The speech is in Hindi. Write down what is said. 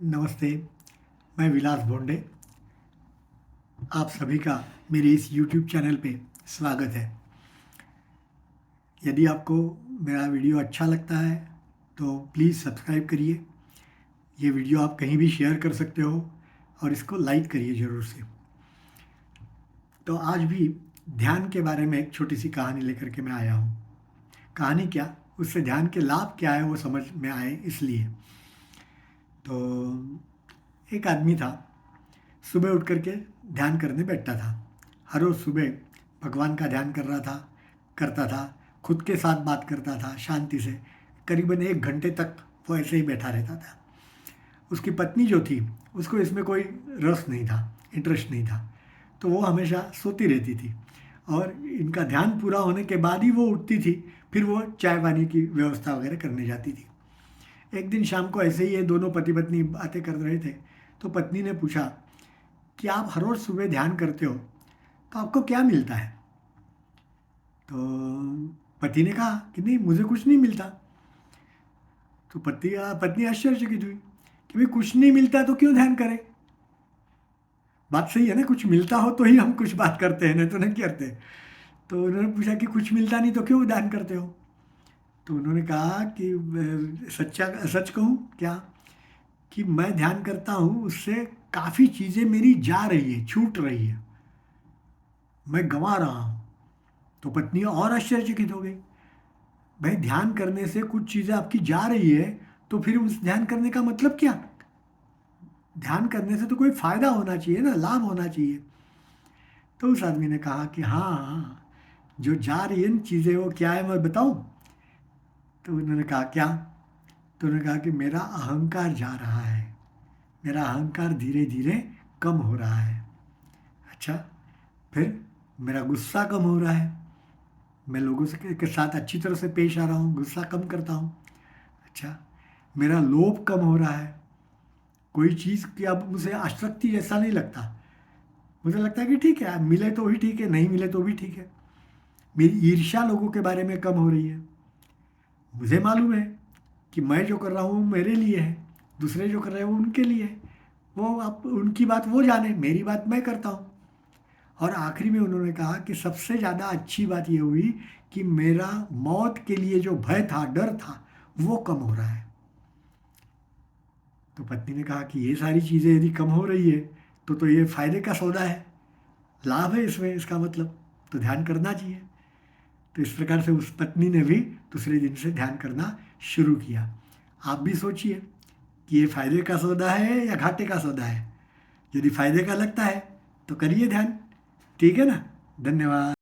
नमस्ते, मैं विलास भोंडे। आप सभी का मेरे इस यूट्यूब चैनल पे स्वागत है। यदि आपको मेरा वीडियो अच्छा लगता है तो प्लीज़ सब्सक्राइब करिए। ये वीडियो आप कहीं भी शेयर कर सकते हो और इसको लाइक करिए ज़रूर से। तो आज भी ध्यान के बारे में एक छोटी सी कहानी लेकर के मैं आया हूँ। कहानी क्या, उससे ध्यान के लाभ क्या है वो समझ में आए इसलिए। तो एक आदमी था, सुबह उठ कर के ध्यान करने बैठता था। हर रोज़ सुबह भगवान का ध्यान करता था, खुद के साथ बात करता था शांति से। करीबन 1 घंटे तक वो ऐसे ही बैठा रहता था। उसकी पत्नी जो थी, उसको इसमें कोई रस नहीं था, इंटरेस्ट नहीं था, तो वो हमेशा सोती रहती थी और इनका ध्यान पूरा होने के बाद ही वो उठती थी। फिर वो चाय पानी की व्यवस्था वगैरह करने जाती थी। एक दिन शाम को ऐसे ही ये दोनों पति पत्नी बातें कर रहे थे, तो पत्नी ने पूछा कि आप हर रोज़ सुबह ध्यान करते हो तो आपको क्या मिलता है? तो पति ने कहा कि नहीं, मुझे कुछ नहीं मिलता। तो पत्नी आश्चर्यचकित हुई कि भाई कुछ नहीं मिलता तो क्यों ध्यान करें? बात सही है ना, कुछ मिलता हो तो ही हम कुछ बात करते हैं, नहीं तो नहीं करते। तो उन्होंने पूछा कि कुछ मिलता नहीं तो क्यों ध्यान करते हो? तो उन्होंने कहा कि सच कहूँ क्या, कि मैं ध्यान करता हूँ उससे काफ़ी चीज़ें मेरी जा रही है, छूट रही है, मैं गंवा रहा हूँ। तो पत्नी और आश्चर्यचकित हो गई। भाई ध्यान करने से कुछ चीज़ें आपकी जा रही है तो फिर उस ध्यान करने का मतलब क्या? ध्यान करने से तो कोई फायदा होना चाहिए ना, लाभ होना चाहिए। तो उस आदमी ने कहा कि हाँ हाँ, जो जा रही है चीज़ें वो क्या है मैं बताऊं? तो उन्होंने कहा क्या? तो उन्होंने कहा कि मेरा अहंकार जा रहा है, मेरा अहंकार धीरे धीरे कम हो रहा है। अच्छा, फिर मेरा गुस्सा कम हो रहा है, मैं लोगों के साथ अच्छी तरह से पेश आ रहा हूँ, गुस्सा कम करता हूँ। अच्छा, मेरा लोभ कम हो रहा है, कोई चीज़ की अब मुझे आसक्ति जैसा नहीं लगता। मुझे लगता है कि ठीक है, मिले तो भी ठीक है, नहीं मिले तो भी ठीक है। मेरी ईर्ष्या लोगों के बारे में कम हो रही है। मुझे मालूम है कि मैं जो कर रहा हूँ मेरे लिए है, दूसरे जो कर रहे हैं वो उनके लिए है। वो आप उनकी बात वो जाने, मेरी बात मैं करता हूँ। और आखिरी में उन्होंने कहा कि सबसे ज़्यादा अच्छी बात ये हुई कि मेरा मौत के लिए जो भय था, डर था, वो कम हो रहा है। तो पत्नी ने कहा कि ये सारी चीज़ें यदि कम हो रही है तो ये फायदे का सौदा है, लाभ है इसमें, इसका मतलब तो ध्यान करना चाहिए। तो इस प्रकार से उस पत्नी ने भी दूसरे दिन से ध्यान करना शुरू किया। आप भी सोचिए कि ये फायदे का सौदा है या घाटे का सौदा है। यदि फायदे का लगता है तो करिए ध्यान। ठीक है ना? धन्यवाद।